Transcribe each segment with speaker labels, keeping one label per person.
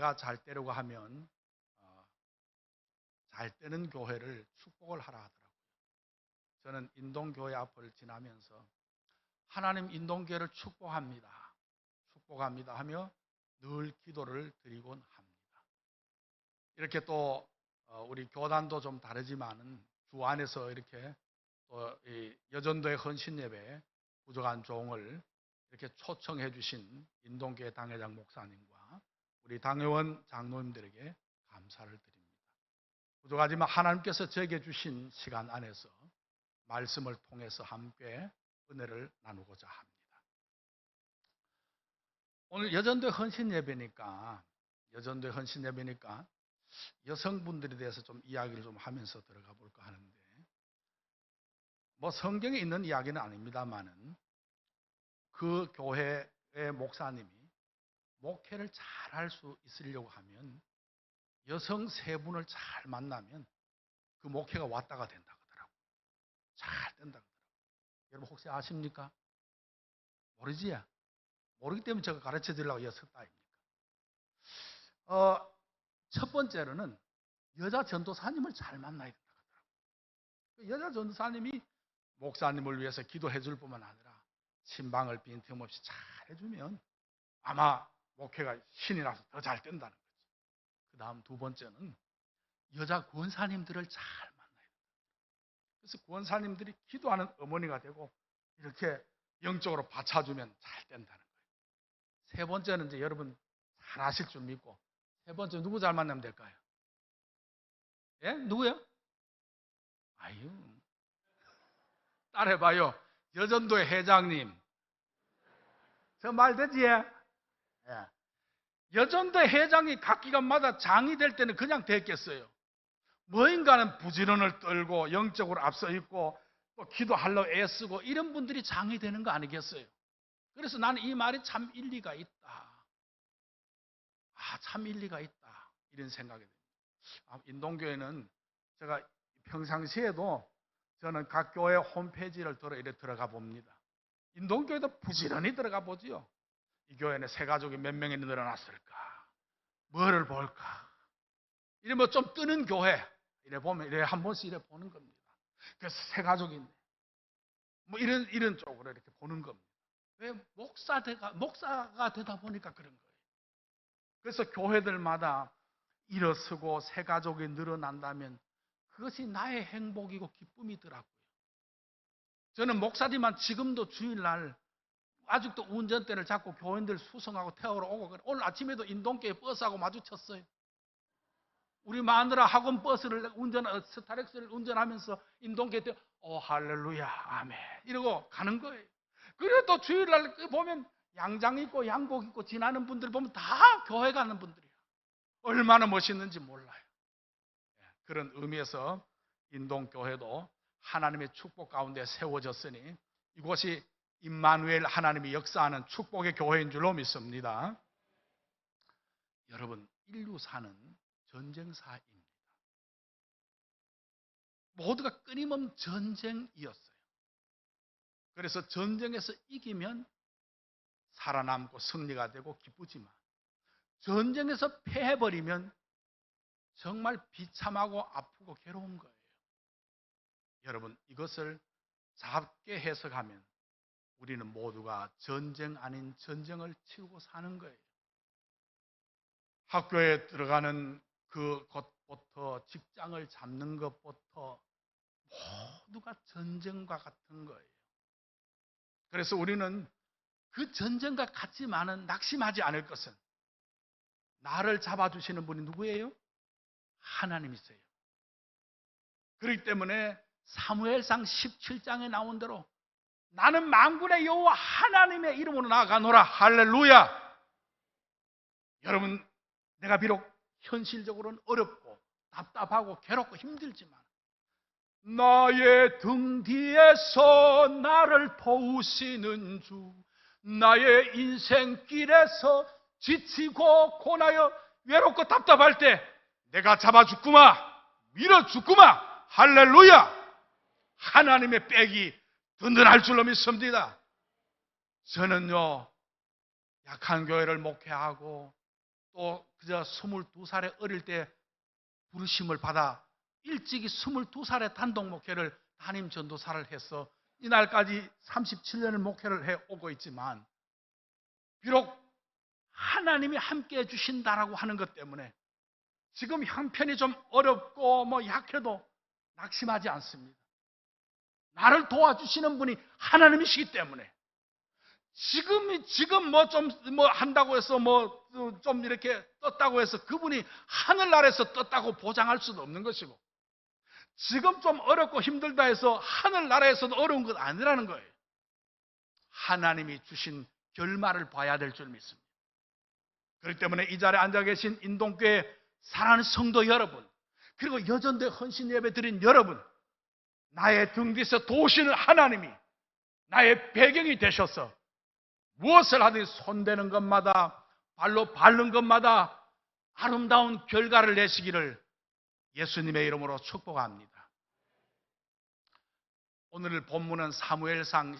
Speaker 1: 교회가 잘 되려고 하면 잘 되는 교회를 축복을 하라 하더라고요. 저는 인동교회 앞을 지나면서 하나님 인동교회를 축복합니다. 축복합니다 하며 늘 기도를 드리곤 합니다. 이렇게 또 우리 교단도 좀 다르지만은 주 안에서 이렇게 또 이 여전도의 헌신예배 부족한 종을 이렇게 초청해 주신 인동교회 당회장 목사님과 우리 당회원 장로님들에게 감사를 드립니다. 부족하지만 하나님께서 저에게 주신 시간 안에서 말씀을 통해서 함께 은혜를 나누고자 합니다. 오늘 여전도의 헌신예배니까 여성분들에 대해서 좀 이야기를 좀 하면서 들어가 볼까 하는데, 뭐 성경에 있는 이야기는 아닙니다만은 그 교회의 목사님이 목회를 잘 할 수 있으려고 하면 여성 세 분을 잘 만나면 그 목회가 왔다가 된다 그러더라고요. 잘 된다 그러더라고요. 여러분 혹시 아십니까? 모르지? 모르기 때문에 제가 가르쳐 드리려고 여섰다 아닙니까? 첫 번째로는 여자 전도사님을 잘 만나야 된다 그러더라고요. 여자 전도사님이 목사님을 위해서 기도해 줄 뿐만 아니라 신방을 빈틈없이 잘 해주면 아마 목회가 신이 나서 더 잘 된다는 거죠. 그 다음 두 번째는 여자 권사님들을 잘 만나야 된다. 그래서 권사님들이 기도하는 어머니가 되고 이렇게 영적으로 받쳐주면 잘 된다는 거예요. 세 번째는 이제 여러분 잘 아실 줄 믿고, 세 번째 누구 잘 만나면 될까요? 예? 누구요? 아유, 따라해봐요. 여전도의 회장님. 저 말 되지? 예. 여전도 회장이 각 기관마다 장이 될 때는 그냥 됐겠어요. 뭐인가는 부지런을 떨고 영적으로 앞서 있고 또 기도하려고 애쓰고 이런 분들이 장이 되는 거 아니겠어요? 그래서 나는 이 말이 참 일리가 있다. 참 일리가 있다. 이런 생각이 듭니다. 인동교회는 제가 평상시에도 저는 각 교회 홈페이지를 들어가 봅니다. 인동교회도 부지런히 들어가 보지요. 이 교회는 새 가족이 몇 명이 늘어났을까? 뭐를 볼까? 이래 뭐 좀 뜨는 교회 이래 보면 이래 한 번씩 이래 보는 겁니다. 그래서 새 가족이 있네. 뭐 이런 쪽으로 이렇게 보는 겁니다. 왜 목사가 되다 보니까 그런 거예요. 그래서 교회들마다 일어서고 새 가족이 늘어난다면 그것이 나의 행복이고 기쁨이더라고요. 저는 목사지만 지금도 주일날 아직도 운전대를 잡고 교인들 수송하고 태우러 오고 그래. 오늘 아침에도 인동교회 버스하고 마주쳤어요. 우리 마누라 학원 버스를 스타렉스를 운전하면서 인동교회 때 할렐루야 아멘 이러고 가는 거예요. 그리고 또 주일날 보면 양장 입고 양복 입고 지나는 분들 보면 다 교회 가는 분들이야. 얼마나 멋있는지 몰라요. 그런 의미에서 인동교회도 하나님의 축복 가운데 세워졌으니 이곳이 임마누엘 하나님이 역사하는 축복의 교회인 줄로 믿습니다. 여러분, 인류사는 전쟁사입니다. 모두가 끊임없는 전쟁이었어요. 그래서 전쟁에서 이기면 살아남고 승리가 되고 기쁘지만 전쟁에서 패해버리면 정말 비참하고 아프고 괴로운 거예요. 여러분, 이것을 작게 해석하면 우리는 모두가 전쟁 아닌 전쟁을 치르고 사는 거예요. 학교에 들어가는 그것부터 직장을 잡는 것부터 모두가 전쟁과 같은 거예요. 그래서 우리는 그 전쟁과 같지만은 낙심하지 않을 것은 나를 잡아주시는 분이 누구예요? 하나님이세요. 그렇기 때문에 사무엘상 17장에 나온 대로 나는 만군의 여호와 하나님의 이름으로 나아가노라. 할렐루야. 여러분, 내가 비록 현실적으로는 어렵고 답답하고 괴롭고 힘들지만 나의 등 뒤에서 나를 도우시는 주, 나의 인생길에서 지치고 고나여 외롭고 답답할 때 내가 잡아주구마, 밀어주구마. 할렐루야. 하나님의 백이 든든할 줄로 믿습니다. 저는요, 약한 교회를 목회하고 또 그저 22살에 어릴 때 부르심을 받아 일찍이 22살에 단독 목회를 담임 전도사를 해서 이날까지 37년을 목회를 해오고 있지만, 비록 하나님이 함께 해주신다라고 하는 것 때문에 지금 형편이 좀 어렵고 약해도 낙심하지 않습니다. 나를 도와주시는 분이 하나님이시기 때문에, 지금 한다고 해서 좀 이렇게 떴다고 해서 그분이 하늘나라에서 떴다고 보장할 수도 없는 것이고, 지금 좀 어렵고 힘들다 해서 하늘나라에서도 어려운 건 아니라는 거예요. 하나님이 주신 결말을 봐야 될 줄 믿습니다. 그렇기 때문에 이 자리에 앉아 계신 인동교회 사랑하는 성도 여러분, 그리고 여전대 헌신 예배 드린 여러분, 나의 등 뒤에서 도우시는 하나님이 나의 배경이 되셔서 무엇을 하든 손대는 것마다, 발로 밟는 것마다 아름다운 결과를 내시기를 예수님의 이름으로 축복합니다. 오늘 본문은 사무엘상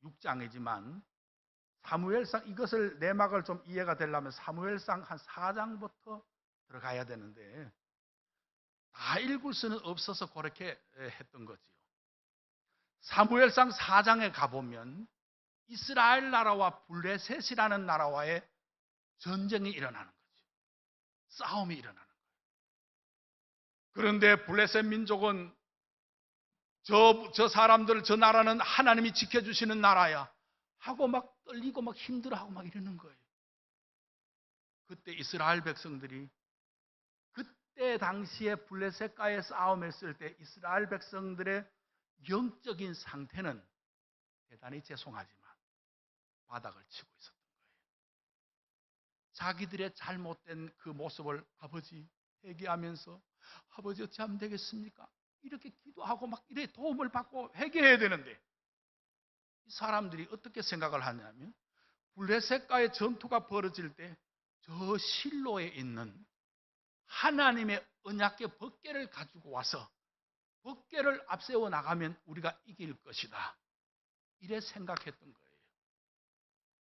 Speaker 1: 6장이지만 사무엘상, 이것을 내막을 좀 이해가 되려면 사무엘상 한 4장부터 들어가야 되는데 다 읽을 수는 없어서 그렇게 했던 거지요. 사무엘상 4장에 가보면 이스라엘 나라와 블레셋이라는 나라와의 전쟁이 일어나는 거죠. 싸움이 일어나는 거예요. 그런데 블레셋 민족은 저 사람들, 저 나라는 하나님이 지켜주시는 나라야 하고 막 떨리고 막 힘들어하고 막 이러는 거예요. 그때 이스라엘 백성들이, 그때 당시에 블레셋과의 싸움했을 때 이스라엘 백성들의 영적인 상태는 대단히 죄송하지만 바닥을 치고 있었던 거예요. 자기들의 잘못된 그 모습을 아버지 회개하면서, 아버지 어찌 하면 되겠습니까? 이렇게 기도하고 막 이래 도움을 받고 회개해야 되는데, 이 사람들이 어떻게 생각을 하냐면 블레셋과의 전투가 벌어질 때 저 실로에 있는 하나님의 언약궤 법궤를 가지고 와서 법궤를 앞세워 나가면 우리가 이길 것이다, 이래 생각했던 거예요.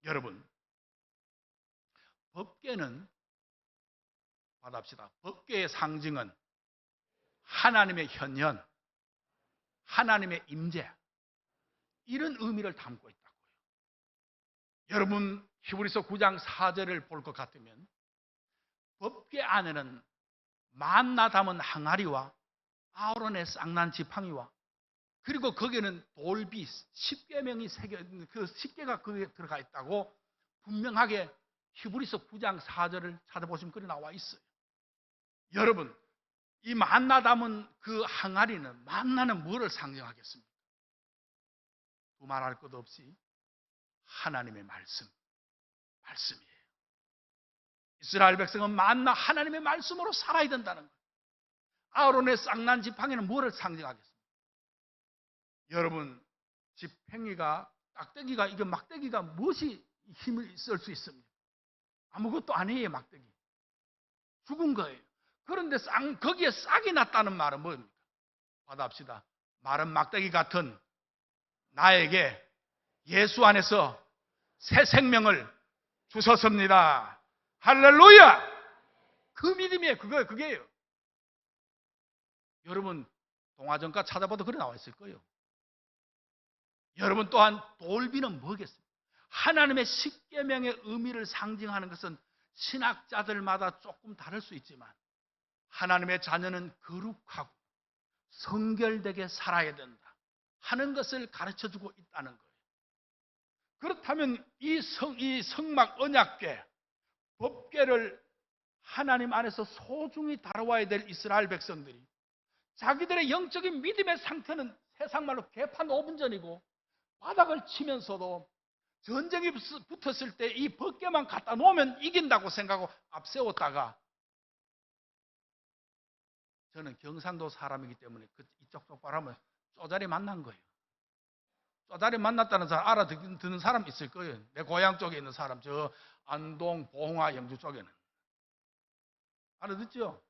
Speaker 1: 여러분, 법궤는 받합시다. 법궤의 상징은 하나님의 현현, 하나님의 임재, 이런 의미를 담고 있다고요. 여러분, 히브리서 9장 4절을 볼 것 같으면 법궤 안에는 만나 담은 항아리와 아론의 쌍난 지팡이와, 그리고 거기에는 돌비 10계명이 그 10개가 거기에 들어가 있다고 분명하게 히브리서 9장 4절을 찾아보시면 그리 나와 있어요. 여러분, 이 만나 담은 그 항아리는, 만나는 뭐를 상징하겠습니까? 두말할 것 없이 하나님의 말씀이에요. 이스라엘 백성은 만나 하나님의 말씀으로 살아야 된다는 거예요. 아론의 쌍난 지팡이는 뭐를 상징하겠습니까? 여러분, 지팡이가, 깍대기가, 이게 막대기가 무엇이 힘을 쓸 수 있습니까? 아무것도 아니에요. 막대기 죽은 거예요. 그런데 거기에 싹이 났다는 말은 뭡니까? 받아합시다. 마른 막대기 같은 나에게 예수 안에서 새 생명을 주셨습니다. 할렐루야! 그 믿음이에요. 그게요. 여러분, 동화전가 찾아봐도 그래 나와 있을 거예요. 여러분, 또한 돌비는 뭐겠습니까? 하나님의 십계명의 의미를 상징하는 것은 신학자들마다 조금 다를 수 있지만 하나님의 자녀는 거룩하고 성결되게 살아야 된다 하는 것을 가르쳐주고 있다는 거예요. 그렇다면 이 성막 언약궤, 법궤를 하나님 안에서 소중히 다뤄와야 될 이스라엘 백성들이 자기들의 영적인 믿음의 상태는 세상말로 개판 5분 전이고 바닥을 치면서도 전쟁이 붙었을 때 이 법궤만 갖다 놓으면 이긴다고 생각하고 앞세웠다가, 저는 경상도 사람이기 때문에 이쪽 똑바로 쪼자리 만난 거예요. 쪼자리 만났다는 사람 알아듣는 사람 있을 거예요. 내 고향 쪽에 있는 사람, 저 안동, 봉화, 영주 쪽에는 알아듣죠?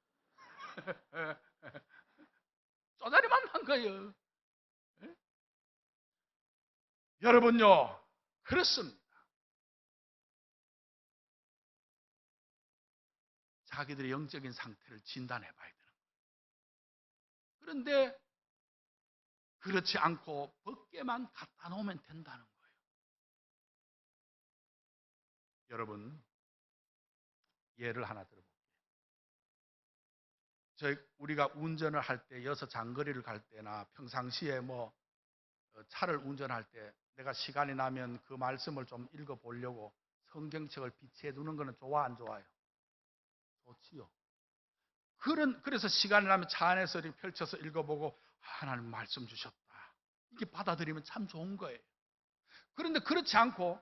Speaker 1: 쪼자리 만난 거예요. 네? 여러분요, 그렇습니다. 자기들의 영적인 상태를 진단해 봐야 되는 거예요. 그런데 그렇지 않고 법궤만 갖다 놓으면 된다는 거예요. 여러분, 예를 하나 들어볼게요. 우리가 운전을 할 때, 여서 장거리를 갈 때나 평상시에 차를 운전할 때 내가 시간이 나면 그 말씀을 좀 읽어보려고 성경책을 비치해 두는 거는 좋아, 안 좋아요? 좋지요. 그래서 시간이 나면 차 안에서 이렇게 펼쳐서 읽어보고 하나님 말씀 주셨다, 이렇게 받아들이면 참 좋은 거예요. 그런데 그렇지 않고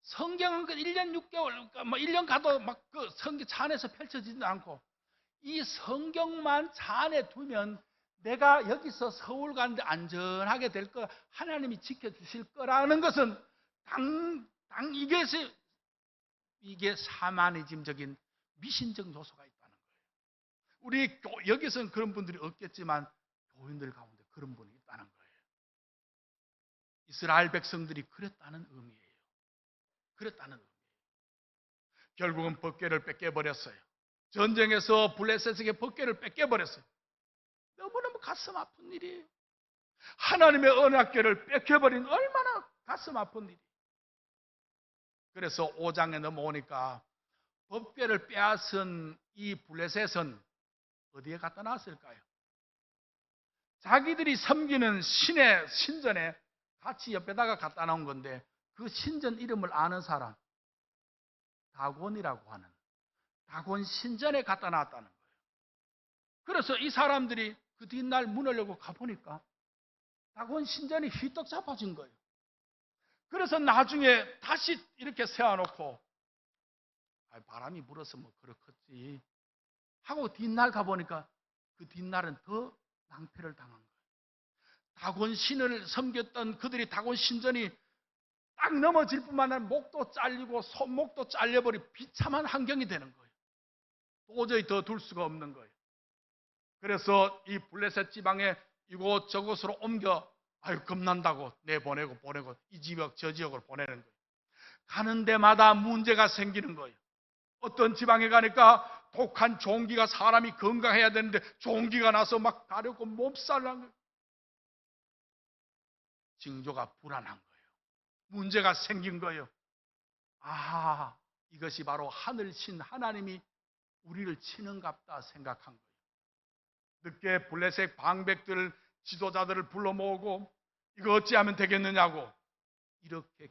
Speaker 1: 성경은 1년 6개월, 1년 가도 막 그 성경 차 안에서 펼쳐지지도 않고 이 성경만 차 안에 두면 내가 여기서 서울 가는데 안전하게 될 거, 하나님이 지켜주실 거라는 것은 이게 샤머니즘적인 미신적 요소가 있다는 거예요. 우리 여기서는 그런 분들이 없겠지만 교인들 가운데 그런 분이 있다는 거예요. 이스라엘 백성들이 그랬다는 의미예요. 그랬다는 의미예요. 결국은 법궤를 뺏겨버렸어요. 전쟁에서 블레셋에게 법궤를 뺏겨버렸어요. 너무너무 가슴 아픈 일이에요. 하나님의 언약궤를 뺏겨버린 얼마나 가슴 아픈 일이에요. 그래서 5장에 넘어오니까 법궤를 빼앗은 이 블레셋은 어디에 갖다 놨을까요? 자기들이 섬기는 신의 신전에 같이 옆에다가 갖다 놓은 건데, 그 신전 이름을 아는 사람, 다곤이라고 하는 다곤 신전에 갖다 놨다는 거예요. 그래서 이 사람들이 그 뒷날 문을 열고 가보니까 다곤 신전이 휘떡 잡아진 거예요. 그래서 나중에 다시 이렇게 세워놓고 바람이 불어서 그렇겠지 하고 뒷날 가보니까 그 뒷날은 더 낭패를 당한 거예요. 다곤 신을 섬겼던 그들이 다곤 신전이 딱 넘어질 뿐만 아니라 목도 잘리고 손목도 잘려버린 비참한 환경이 되는 거예요. 도저히 더 둘 수가 없는 거예요. 그래서 이 블레셋 지방에 이곳저곳으로 옮겨 겁난다고 내보내고 이 지역 저 지역으로 보내는 거예요. 가는 데마다 문제가 생기는 거예요. 어떤 지방에 가니까 독한 종기가, 사람이 건강해야 되는데 종기가 나서 막 가렵고 몸살 난 거예요. 징조가 불안한 거예요. 문제가 생긴 거예요. 이것이 바로 하늘신 하나님이 우리를 치는갑다 생각한 거예요. 늦게 블레셋 방백들, 지도자들을 불러 모으고 이거 어찌하면 되겠느냐고 이렇게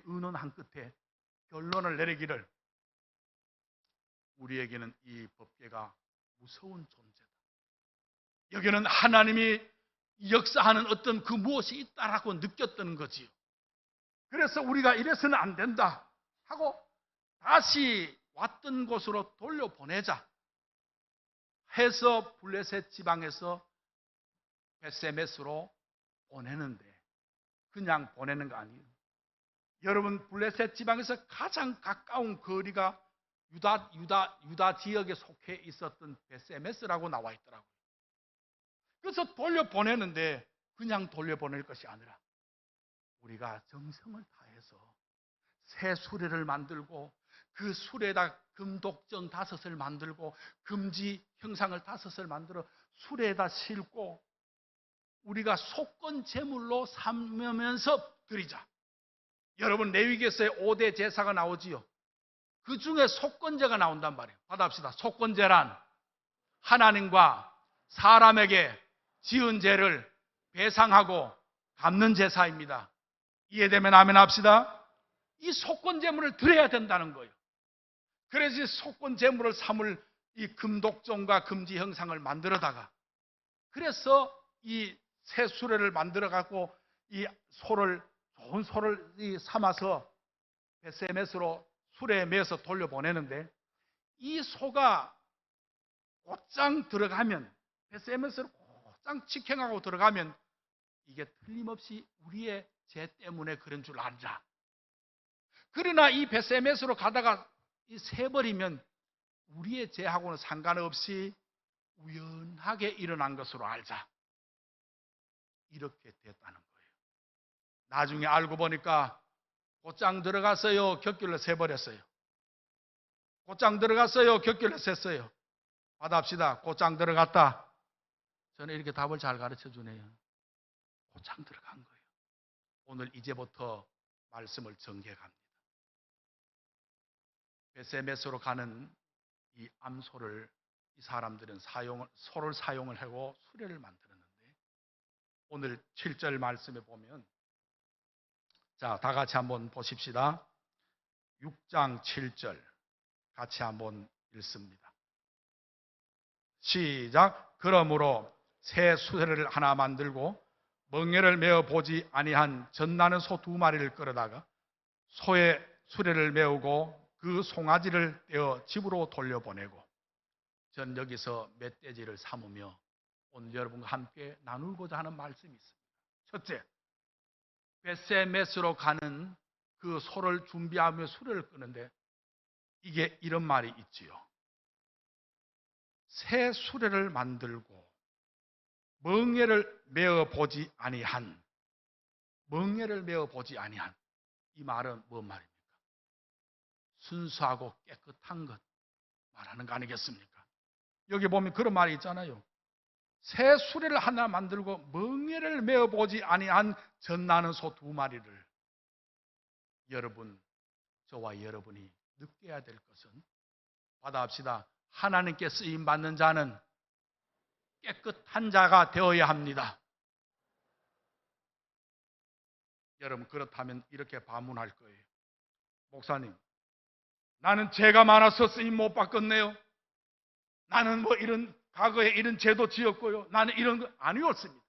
Speaker 1: 의논한 끝에 결론을 내리기를, 우리에게는 이 법궤가 무서운 존재다. 여기는 하나님이 역사하는 어떤 그 무엇이 있다라고 느꼈던 거지요. 그래서 우리가 이래서는 안 된다 하고 다시 왔던 곳으로 돌려보내자 해서 블레셋 지방에서 베세메스로 보내는데, 그냥 보내는 거 아니에요. 여러분, 블레셋 지방에서 가장 가까운 거리가 유다 지역에 속해 있었던 베세메스라고 나와 있더라고요. 그래서 돌려보내는데 그냥 돌려보낼 것이 아니라 우리가 정성을 다해서 새 수레를 만들고 그 수레에다 금독정 5을 만들고 금지 형상을 5을 만들어 수레에다 싣고 우리가 속건 제물로 삼으면서 드리자. 여러분, 레위기에서의 5대 제사가 나오지요. 그 중에 속건제가 나온단 말이에요. 받아봅시다. 속건제란 하나님과 사람에게 지은 죄를 배상하고 갚는 제사입니다. 이해되면 아멘 합시다. 이 속건제물을 드려야 된다는 거예요. 그래서 속건제물을 삼을 이 금독종과 금지 형상을 만들어다가, 그래서 이 새 수레를 만들어 갖고 이 좋은 소를 삼아서 베세메스로 수레에 매서 돌려보내는데, 이 소가 곧장 들어가면, 베세메스로 곧장 직행하고 들어가면 이게 틀림없이 우리의 죄 때문에 그런 줄 알자. 그러나 이 베세메스로 가다가 세버리면 우리의 죄하고는 상관없이 우연하게 일어난 것으로 알자. 이렇게 됐다는 거예요. 나중에 알고 보니까 곧장 들어갔어요. 곁길로 세버렸어요. 곧장 들어갔어요? 격결에 셌어요? 받아합시다. 곧장 들어갔다. 저는 이렇게 답을 잘 가르쳐 주네요. 곧장 들어간 거예요. 오늘 이제부터 말씀을 전개합니다. 베세메스로 가는 이 암소를 이 사람들은 소를 사용을 하고 수레를 만들었는데, 오늘 7절 말씀에 보면, 자, 다 같이 한번 보십시다. 6장 7절 같이 한번 읽습니다. 시작. 그러므로 새 수레를 하나 만들고 멍에를 메어 보지 아니한 젖나는 소 2마리를 끌어다가 소의 수레를 메우고 그 송아지를 떼어 집으로 돌려보내고, 전 여기서 멧돼지를 삼으며 오늘 여러분과 함께 나누고자 하는 말씀이 있습니다. 첫째, 베세메스로 가는 그 소를 준비하며 수레를 끄는데, 이게 이런 말이 있지요. 새 수레를 만들고 멍에를 메어 보지 아니한, 멍에를 메어 보지 아니한, 이 말은 뭔 말입니까? 순수하고 깨끗한 것 말하는 거 아니겠습니까? 여기 보면 그런 말이 있잖아요. 새 수레를 하나 만들고 멍에를 메어 보지 아니한 젖나는 소 2마리를. 여러분, 저와 여러분이 느껴야 될 것은, 받아합시다. 하나님께 쓰임 받는 자는 깨끗한 자가 되어야 합니다. 여러분, 그렇다면 이렇게 반문할 거예요. 목사님, 나는 죄가 많아서 쓰임 못 받겠네요. 나는 뭐 이런 과거에 이런 죄도 지었고요. 나는 이런 거 아니었습니다.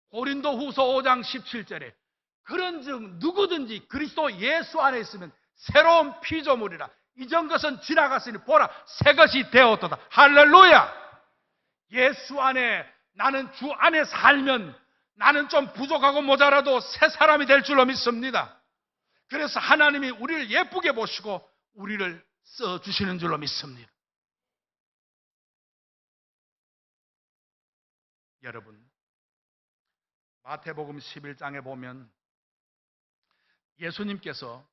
Speaker 1: 고린도후서 5장 17절에 그런즉 누구든지 그리스도 예수 안에 있으면 새로운 피조물이라. 이전 것은 지나갔으니 보라 새 것이 되었도다. 할렐루야. 예수 안에, 나는 주 안에 살면 나는 좀 부족하고 모자라도 새 사람이 될 줄로 믿습니다. 그래서 하나님이 우리를 예쁘게 보시고 우리를 써주시는 줄로 믿습니다. 여러분, 마태복음 11장에 보면 예수님께서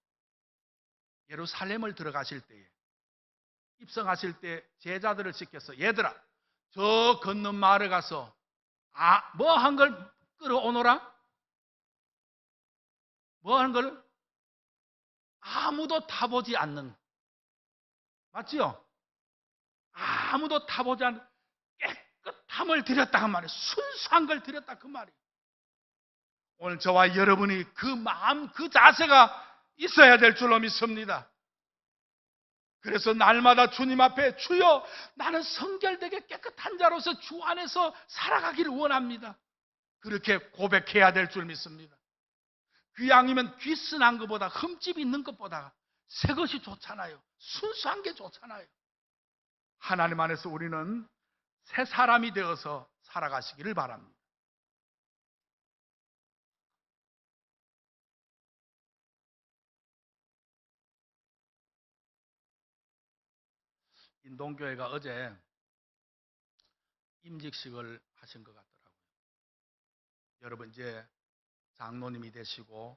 Speaker 1: 예루살렘을 들어가실 때에, 입성하실 때 제자들을 시켜서, 얘들아 저 건넌 마을에 가서 뭐 한 걸 끌어오너라? 뭐 하는 걸? 아무도 타보지 않는, 맞지요? 아무도 타보지 않는 깨끗함을 드렸다 그 말이에요. 순수한 걸 드렸다 그 말이에요. 오늘 저와 여러분이 그 마음, 그 자세가 있어야 될 줄로 믿습니다. 그래서 날마다 주님 앞에, 주여 나는 성결되게 깨끗한 자로서 주 안에서 살아가기를 원합니다, 그렇게 고백해야 될 줄 믿습니다. 귀양이면 귀순한 것보다, 흠집 있는 것보다 새 것이 좋잖아요. 순수한 게 좋잖아요. 하나님 안에서 우리는 새 사람이 되어서 살아가시기를 바랍니다. 인동교회가 어제 임직식을 하신 것 같더라고요. 여러분, 이제 장로님이 되시고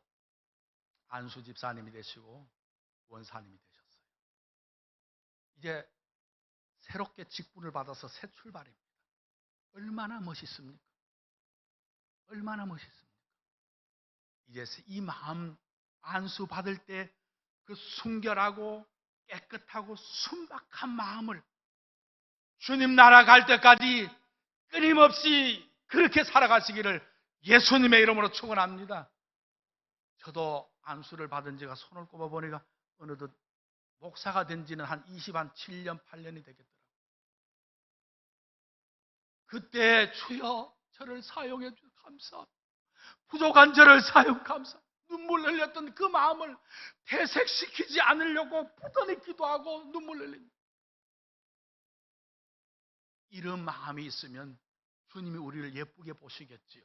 Speaker 1: 안수 집사님이 되시고 원사님이 되셨어요. 이제 새롭게 직분을 받아서 새 출발입니다. 얼마나 멋있습니까? 얼마나 멋있습니까? 이제 이 마음, 안수 받을 때 그 순결하고 깨끗하고 순박한 마음을 주님 나라 갈 때까지 끊임없이 그렇게 살아가시기를 예수님의 이름으로 축원합니다. 저도 안수를 받은 지가 손을 꼽아보니까 어느덧 목사가 된 지는 한 27년, 8년이 되겠더라고요. 그때 주여 저를 사용해 주셔서 감사합니다. 부족한 저를 사용 감사합니다. 눈물 흘렸던 그 마음을 퇴색시키지 않으려고 부단히 기도하고 눈물 흘립니다. 이런 마음이 있으면 주님이 우리를 예쁘게 보시겠지요.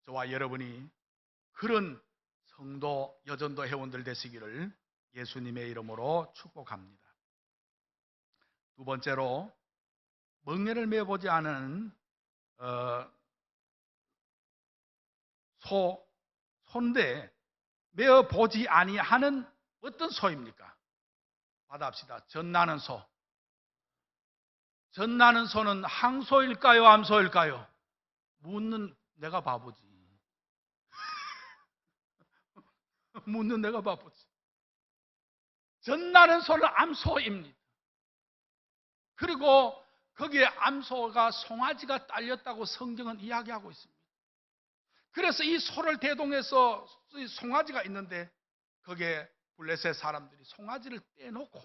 Speaker 1: 저와 여러분이 그런 성도, 여전도 회원들 되시기를 예수님의 이름으로 축복합니다. 두 번째로, 멍에를 메어보지 않은 소인데, 메어보지 아니하는 어떤 소입니까? 받아합시다. 젖나는 소. 젖나는 소는 항소일까요? 암소일까요? 묻는 내가 바보지. 묻는 내가 바보지. 젖나는 소는 암소입니다. 그리고 거기에 암소가 송아지가 딸렸다고 성경은 이야기하고 있습니다. 그래서 이 소를 대동해서 송아지가 있는데 거기에 블레셋 사람들이 송아지를 떼놓고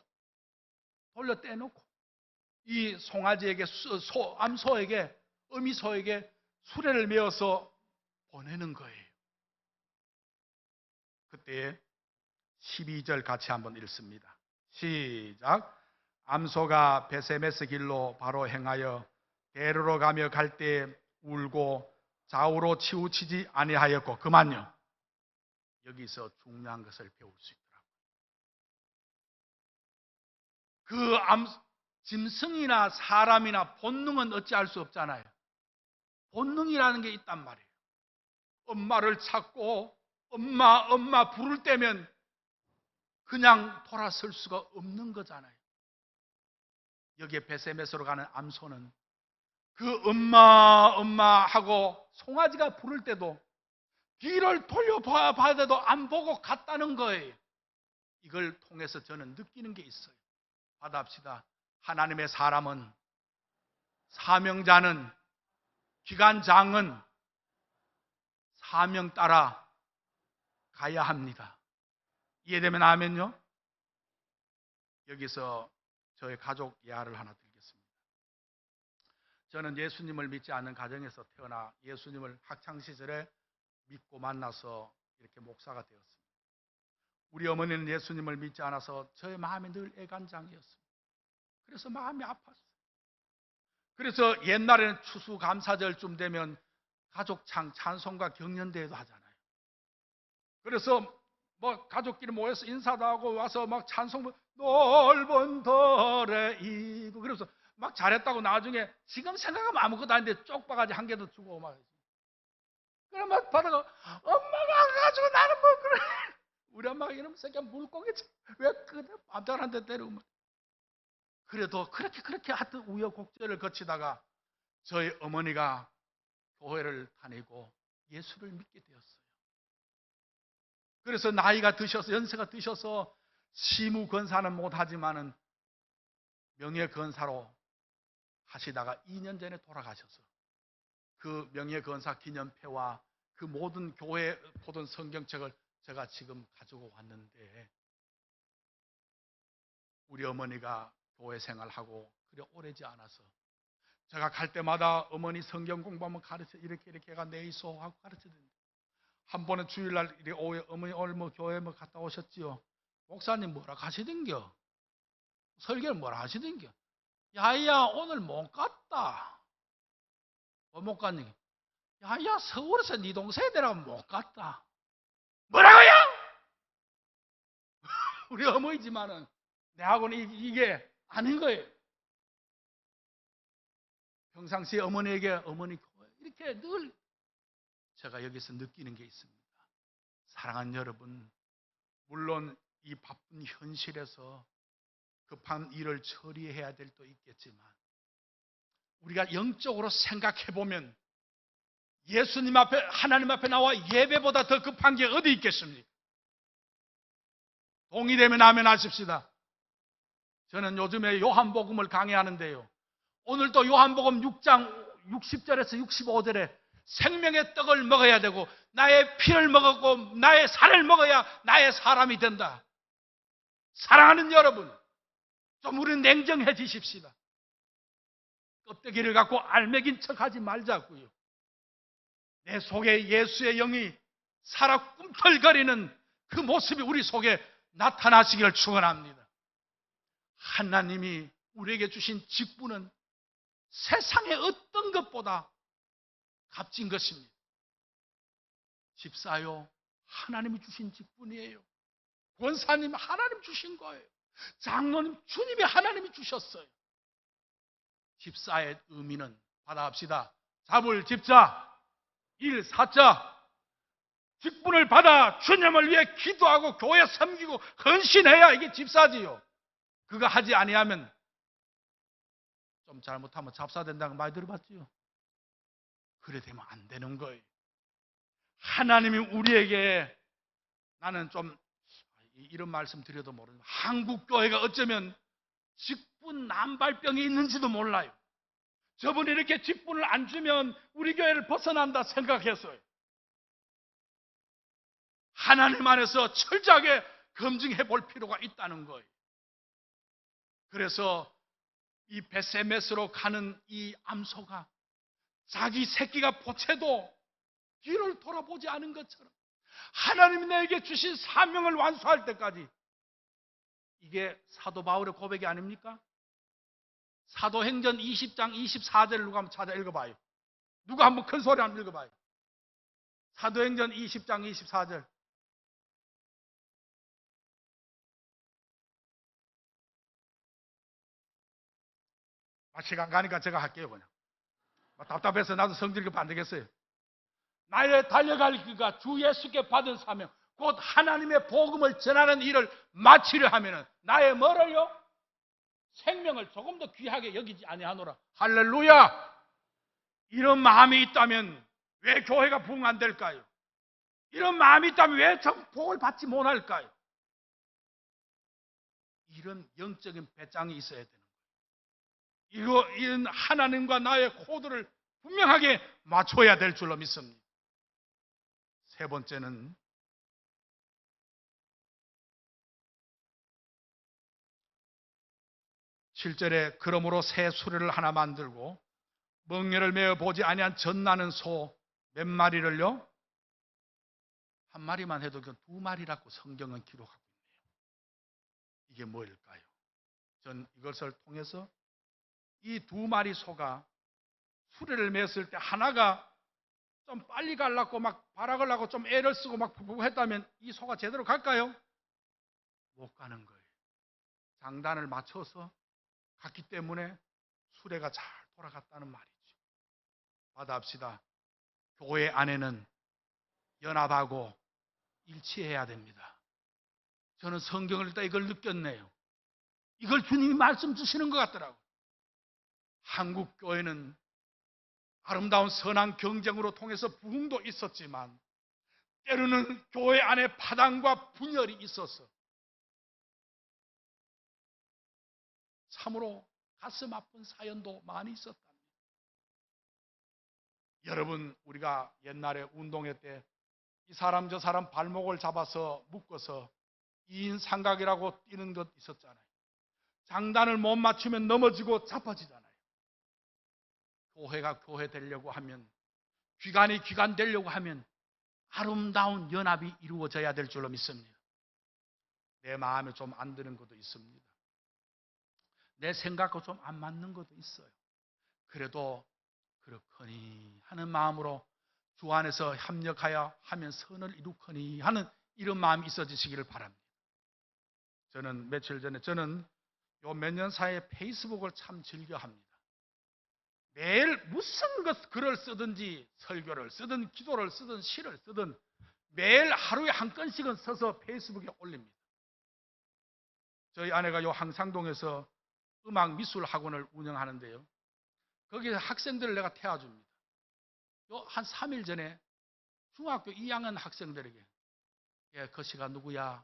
Speaker 1: 돌려 떼놓고 이 송아지에게 암소에게 어미소에게 수레를 메어서 보내는 거예요. 그때 12절 같이 한번 읽습니다. 시작. 암소가 베세메스 길로 바로 행하여 데르러 가며 갈 때 울고 좌우로 치우치지 아니하였고. 그만요. 여기서 중요한 것을 배울 수 있더라고요. 짐승이나 사람이나 본능은 어찌할 수 없잖아요. 본능이라는 게 있단 말이에요. 엄마를 찾고 엄마 부를 때면 그냥 돌아설 수가 없는 거잖아요. 여기에 베세메스로 가는 암소는 그 엄마 하고 송아지가 부를 때도 뒤를 돌려봐도 안 보고 갔다는 거예요. 이걸 통해서 저는 느끼는 게 있어요. 받아합시다. 하나님의 사람은, 사명자는, 기관장은 사명 따라 가야 합니다. 이해되면 아멘요? 여기서 저의 가족 예화를 하나 드리겠습니다. 저는 예수님을 믿지 않는 가정에서 태어나 예수님을 학창시절에 믿고 만나서 이렇게 목사가 되었습니다. 우리 어머니는 예수님을 믿지 않아서 저의 마음이 늘 애간장이었습니다. 그래서 마음이 아팠어요. 그래서 옛날에는 추수감사절쯤 되면 가족 찬송가 경연대회도 하잖아요. 그래서 가족끼리 모여서 인사도 하고 와서 찬송 넓은 들에 이고 그래서 잘했다고 나중에 지금 생각하면 아무것도 아닌데 쪽바가지 한 개도 주고 그럼 받아가 엄마가 안 가지고 나는 그래. 우리 엄마가 이러면 새끼 물고기 왜 그래 밤자한테 때리고 그래도 그렇게 하여튼 우여곡절을 거치다가 저희 어머니가 교회를 다니고 예수를 믿게 되었어요. 그래서 나이가 드셔서 연세가 드셔서 시무 건사는 못하지만은 명예건사로 하시다가 2년 전에 돌아가셔서 그 명예건사 기념패와 그 모든 교회 보던 성경책을 제가 지금 가지고 왔는데 우리 어머니가 교회 생활하고 그래 오래지 않아서 제가 갈 때마다 어머니 성경 공부하면 가르쳐 이렇게 해가 내이소 하고 가르쳐 드립니다. 한 번은 주일날 오후에 어머니 오늘 교회 갔다 오셨지요? 목사님 뭐라 하시던겨? 설교를 뭐라 하시던겨? 야야 오늘 못 갔다. 못 갔니? 야야 서울에서 네 동생 데려가면 못 갔다. 뭐라고요? 우리 어머니지만은 내하고는 이게 아닌 거예요. 평상시에 어머니에게 어머니 이렇게 늘 제가 여기서 느끼는 게 있습니다. 사랑하는 여러분, 물론 이 바쁜 현실에서 급한 일을 처리해야 될 때도 있겠지만 우리가 영적으로 생각해 보면 예수님 앞에 하나님 앞에 나와 예배보다 더 급한 게 어디 있겠습니까? 동의되면 아멘 하십시다. 저는 요즘에 요한복음을 강의하는데요. 오늘도 요한복음 6장 60절에서 65절에 생명의 떡을 먹어야 되고 나의 피를 먹었고 나의 살을 먹어야 나의 사람이 된다. 사랑하는 여러분, 좀 우리는 냉정해지십시다. 껍데기를 갖고 알맹인 척하지 말자고요. 내 속에 예수의 영이 살아 꿈틀거리는 그 모습이 우리 속에 나타나시기를 축원합니다. 하나님이 우리에게 주신 직분은 세상의 어떤 것보다 값진 것입니다. 집사요, 하나님이 주신 직분이에요. 권사님 하나님 주신 거예요. 장로님 주님이 하나님이 주셨어요. 집사의 의미는 받아합시다. 잡을 집사, 일 사자, 직분을 받아 주님을 위해 기도하고 교회 섬기고 헌신해야 이게 집사지요. 그거 하지 아니하면 좀 잘못하면 잡사된다는 거 많이 들어봤지요? 그래 되면 안 되는 거예요. 하나님이 우리에게, 나는 좀 이런 말씀 드려도 모르는데 한국 교회가 어쩌면 직분 남발병이 있는지도 몰라요. 저분이 이렇게 직분을 안 주면 우리 교회를 벗어난다 생각했어요. 하나님 안에서 철저하게 검증해 볼 필요가 있다는 거예요. 그래서 이 베세메스로 가는 이 암소가 자기 새끼가 보채도 뒤를 돌아보지 않은 것처럼 하나님이 내게 주신 사명을 완수할 때까지, 이게 사도 바울의 고백이 아닙니까? 사도행전 20장 24절을 누가 한번 찾아 읽어봐요. 누가 한번 큰 소리 한번 읽어봐요. 사도행전 20장 24절. 시간 가니까 제가 할게요. 그냥 답답해서 나도 성질 급안 되겠어요. 나의 달려갈 길과 주 예수께 받은 사명, 곧 하나님의 복음을 전하는 일을 마치려 하면은 나의 뭐를요? 생명을 조금 더 귀하게 여기지 아니하노라. 할렐루야! 이런 마음이 있다면 왜 교회가 부흥 안 될까요? 이런 마음이 있다면 왜 복을 받지 못할까요? 이런 영적인 배짱이 있어야 되는 거예요. 이런 하나님과 나의 코드를 분명하게 맞춰야 될 줄로 믿습니다. 세 번째는 (7절에) 그러므로 새 수레를 하나 만들고 멍에를 메어 보지 아니한 젖나는 소 몇 마리를요? 한 마리만 해도 그 두 마리라고 성경은 기록하고 있네요. 이게 뭐일까요? 전 이것을 통해서 이 두 마리 소가 수레를 맸을 때 하나가 좀 빨리 가려고 막 발악을 하고 좀 애를 쓰고 막 푸푸 했다면 이 소가 제대로 갈까요? 못 가는 거예요. 장단을 맞춰서 갔기 때문에 수레가 잘 돌아갔다는 말이죠. 받아합시다. 교회 안에는 연합하고 일치해야 됩니다. 저는 성경을 읽다 이걸 느꼈네요. 이걸 주님이 말씀 주시는 것 같더라고요. 한국 교회는 아름다운 선한 경쟁으로 통해서 부흥도 있었지만 때로는 교회 안에 파당과 분열이 있어서 참으로 가슴 아픈 사연도 많이 있었답니다. 여러분, 우리가 옛날에 운동회 때 이 사람 저 사람 발목을 잡아서 묶어서 2인 삼각이라고 뛰는 것 있었잖아요. 장단을 못 맞추면 넘어지고 자빠지잖아요. 교회가 교회 되려고 하면, 귀간이 귀간 되려고 하면 아름다운 연합이 이루어져야 될 줄로 믿습니다. 내 마음에 좀 안 드는 것도 있습니다. 내 생각과 좀 안 맞는 것도 있어요. 그래도 그렇거니 하는 마음으로 주 안에서 협력하여 하면 선을 이루거니 하는 이런 마음이 있어지시기를 바랍니다. 저는 며칠 전에, 저는 요 몇 년 사이에 페이스북을 참 즐겨합니다. 매일 무슨 글을 쓰든지, 설교를 쓰든 기도를 쓰든 시를 쓰든 매일 하루에 한 건씩은 써서 페이스북에 올립니다. 저희 아내가 요 항상동에서 음악 미술 학원을 운영하는데요, 거기에 학생들을 내가 태워줍니다. 요 한 3일 전에 중학교 2학년 학생들에게, 그 시가 누구야?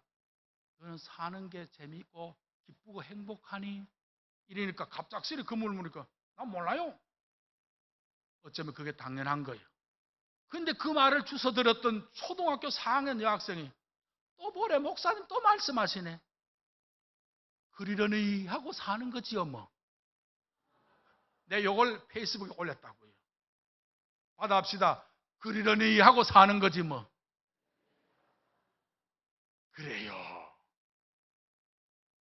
Speaker 1: 너는 사는 게 재미있고 기쁘고 행복하니? 이러니까 갑작스레 그 물을 물으니까 난 몰라요. 어쩌면 그게 당연한 거예요. 그런데 그 말을 주워 들었던 초등학교 4학년 여학생이 또 뭐래, 목사님 또 말씀하시네. 그리려니 하고 사는 거지요 뭐. 내 요걸 페이스북에 올렸다고요. 받아합시다. 그리려니 하고 사는 거지 뭐. 그래요.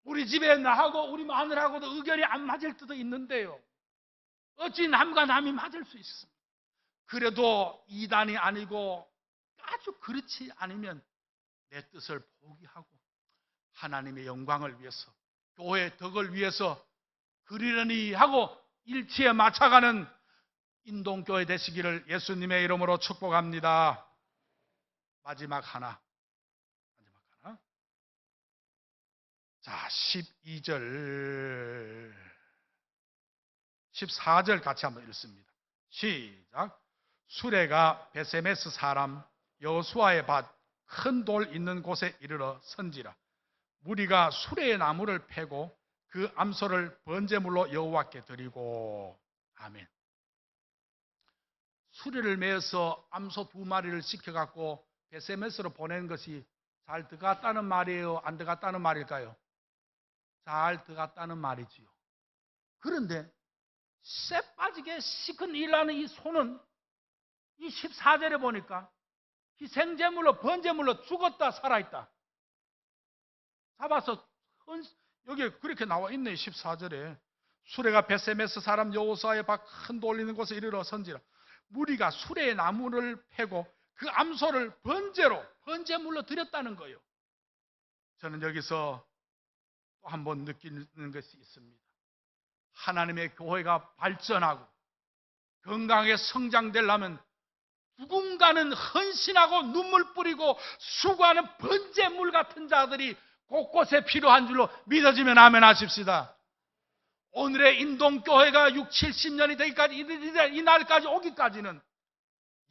Speaker 1: 우리 집에 나하고 우리 마누라하고도 의견이 안 맞을 때도 있는데요, 어찌 남과 남이 맞을 수 있습니까? 그래도 이단이 아니고 아주 그렇지 않으면 내 뜻을 포기하고 하나님의 영광을 위해서, 교회의 덕을 위해서 그리려니 하고 일치에 맞춰가는 인동교회 되시기를 예수님의 이름으로 축복합니다. 마지막 하나. 자, 12절, 14절 같이 한번 읽습니다. 시작. 수레가 베세메스 사람 여호수아의 밭 큰 돌 있는 곳에 이르러 선지라. 무리가 수레의 나무를 패고 그 암소를 번제물로 여호와께 드리고. 아멘. 수레를 매어서 암소 2마리를 시켜갖고 베세메스로 보낸 것이 잘 들어갔다는 말이에요? 안 들어갔다는 말일까요? 잘 들어갔다는 말이지요. 그런데 쎄 빠지게 시큰 일하는 이 소는 이 14절에 보니까 희생제물로 번제물로 죽었다 살아있다. 잡아서 여기 그렇게 나와 있네. 14절에 수레가 베세메스 사람 여호수아의 밭 큰 돌 있는 곳에 이르러 선지라. 무리가 수레의 나무를 패고 그 암소를 번제물로 드렸다는 거예요. 저는 여기서 또 한 번 느끼는 것이 있습니다. 하나님의 교회가 발전하고 건강하게 성장되려면 누군가는 헌신하고 눈물 뿌리고 수고하는 번제물 같은 자들이 곳곳에 필요한 줄로 믿어지면 아멘 하십시다. 오늘의 인동교회가 6, 70년이 되기까지 이 날까지 오기까지는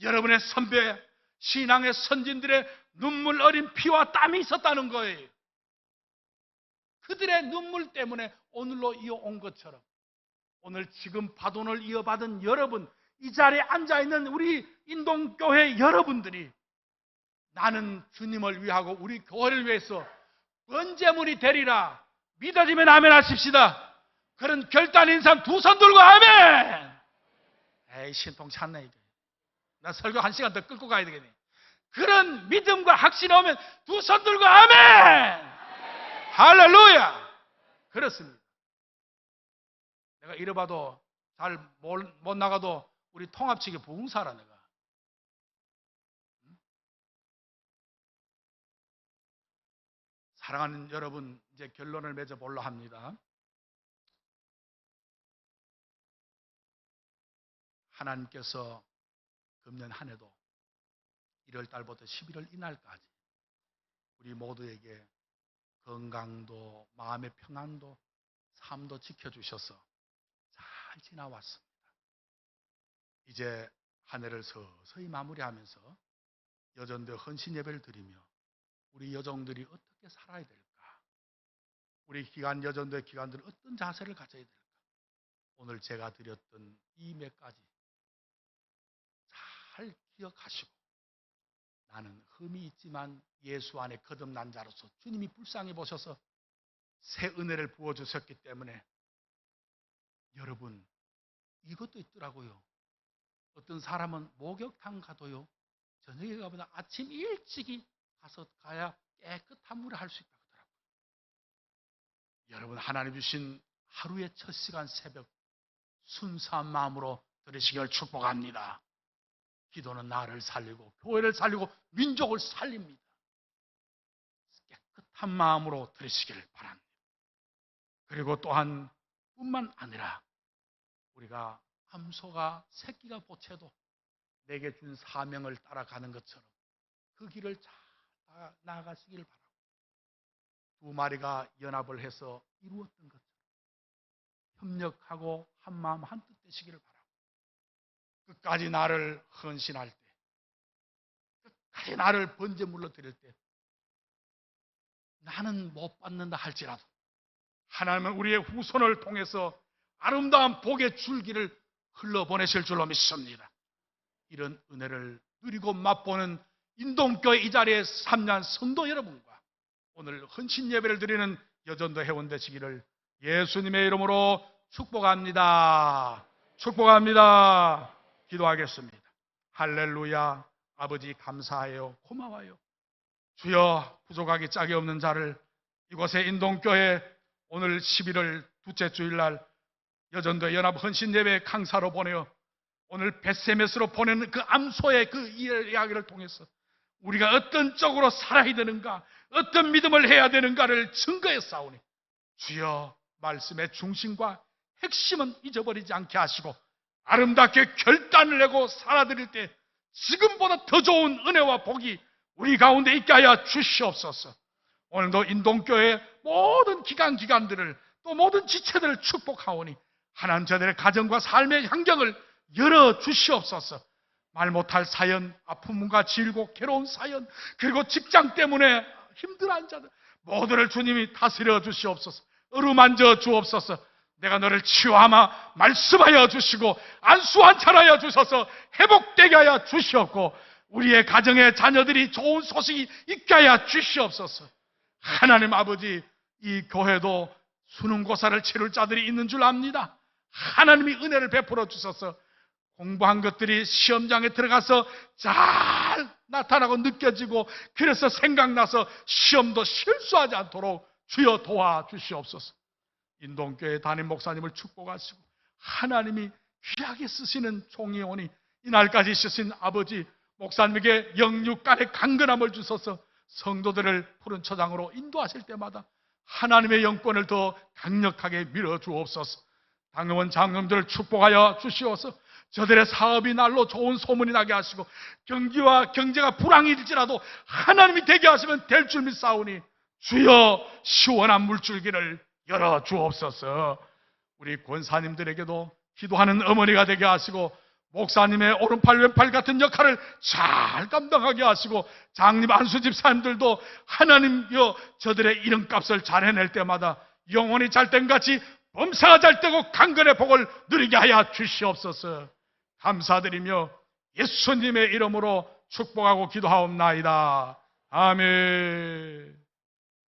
Speaker 1: 여러분의 선배, 신앙의 선진들의 눈물 어린 피와 땀이 있었다는 거예요. 그들의 눈물 때문에 오늘로 이어온 것처럼 오늘 지금 바톤을 이어받은 여러분, 이 자리에 앉아있는 우리 인동교회 여러분들이 나는 주님을 위하고 우리 교회를 위해서 번제물이 되리라 믿어지면 아멘 하십시다. 그런 결단 인상 두 손 들고 아멘. 에이 신통 찼네 이게. 나 설교 1시간 더 끌고 가야 되겠네. 그런 믿음과 확신이 오면 두 손 들고 아멘. 할렐루야. 그렇습니다. 내가 이래봐도 잘 못 나가도 우리 통합 측에 부흥사라 내가. 사랑하는 여러분, 이제 결론을 맺어보려 합니다. 하나님께서 금년 한 해도 1월 달부터 11월 이날까지 우리 모두에게 건강도 마음의 평안도 삶도 지켜주셔서 잘 지나왔습니다. 이제 한 해를 서서히 마무리하면서 여전대 헌신 예배를 드리며 우리 여종들이 어떻게 살아야 될까? 우리 기관 여전대 기관들은 어떤 자세를 가져야 될까? 오늘 제가 드렸던 이 몇 가지 잘 기억하시고 나는 흠이 있지만 예수 안에 거듭난 자로서 주님이 불쌍히 보셔서 새 은혜를 부어주셨기 때문에 여러분 이것도 있더라고요. 어떤 사람은 목욕탕 가도요 저녁에 가보다 아침 일찍이 가야 깨끗한 물을 할 수 있다고 하더라고요. 여러분 하나님 주신 하루의 첫 시간 새벽 순수한 마음으로 들으시길 축복합니다. 기도는 나를 살리고 교회를 살리고 민족을 살립니다. 깨끗한 마음으로 들으시길 바랍니다. 그리고 또한 뿐만 아니라 우리가 암소가 새끼가 보채도 내게 준 사명을 따라가는 것처럼 그 길을 잘 나아가시길 바라고 2마리가 연합을 해서 이루었던 것처럼 협력하고 한마음 한뜻 되시기를 바라고 끝까지 나를 헌신할 때 끝까지 나를 번제물로 드릴 때 나는 못 받는다 할지라도 하나님은 우리의 후손을 통해서 아름다운 복의 줄기를 흘러보내실 줄로 믿습니다. 이런 은혜를 누리고 맛보는 인동교회 이 자리에 참여한 성도 여러분과 오늘 헌신 예배를 드리는 여전도 회원 되시기를 예수님의 이름으로 축복합니다. 축복합니다. 기도하겠습니다. 할렐루야. 아버지 감사해요. 고마워요. 주여 부족하기 짝이 없는 자를 이곳에 인동교회 오늘 11월 둘째 주일날 여전도 연합 헌신 예배 강사로 보내어 오늘 베세메스로 보내는 그 암소의 그 이야기를 통해서 우리가 어떤 쪽으로 살아야 되는가 어떤 믿음을 해야 되는가를 증거해 싸우니 주여 말씀의 중심과 핵심은 잊어버리지 않게 하시고 아름답게 결단을 내고 살아드릴 때 지금보다 더 좋은 은혜와 복이 우리 가운데 있게 하여 주시옵소서. 오늘도 인동교회 모든 기관들을 또 모든 지체들을 축복하오니 하나님 저들의 가정과 삶의 환경을 열어주시옵소서. 말 못할 사연, 아픔과 질고 괴로운 사연, 그리고 직장 때문에 힘들어한 자들 모두를 주님이 다스려 주시옵소서. 어루만져 주옵소서. 내가 너를 치유하마 말씀하여 주시고 안수환찬하여 주셔서 회복되게 하여 주시옵고 우리의 가정의 자녀들이 좋은 소식이 있게 하여 주시옵소서. 하나님 아버지, 이 교회도 수능고사를 치를 자들이 있는 줄 압니다. 하나님이 은혜를 베풀어 주셔서 공부한 것들이 시험장에 들어가서 잘 나타나고 느껴지고 그래서 생각나서 시험도 실수하지 않도록 주여 도와주시옵소서. 인동교회 담임 목사님을 축복하시고 하나님이 귀하게 쓰시는 종이오니 이날까지 있으신 아버지 목사님에게 영육간의 강건함을 주셔서 성도들을 푸른 초장으로 인도하실 때마다 하나님의 영권을 더 강력하게 밀어주옵소서. 당의원 장로님들을 축복하여 주시옵소서. 저들의 사업이 날로 좋은 소문이 나게 하시고 경기와 경제가 불황일지라도 하나님이 되게 하시면 될 줄 믿사오니 주여 시원한 물줄기를 열어주옵소서. 우리 권사님들에게도 기도하는 어머니가 되게 하시고 목사님의 오른팔 왼팔 같은 역할을 잘 감당하게 하시고 장님 안수 집사님들도 하나님여 저들의 이름값을 잘 해낼 때마다 영혼이 잘된같이 범사가 잘되고 강건의 복을 누리게 하여 주시옵소서. 감사드리며 예수님의 이름으로 축복하고 기도하옵나이다. 아멘.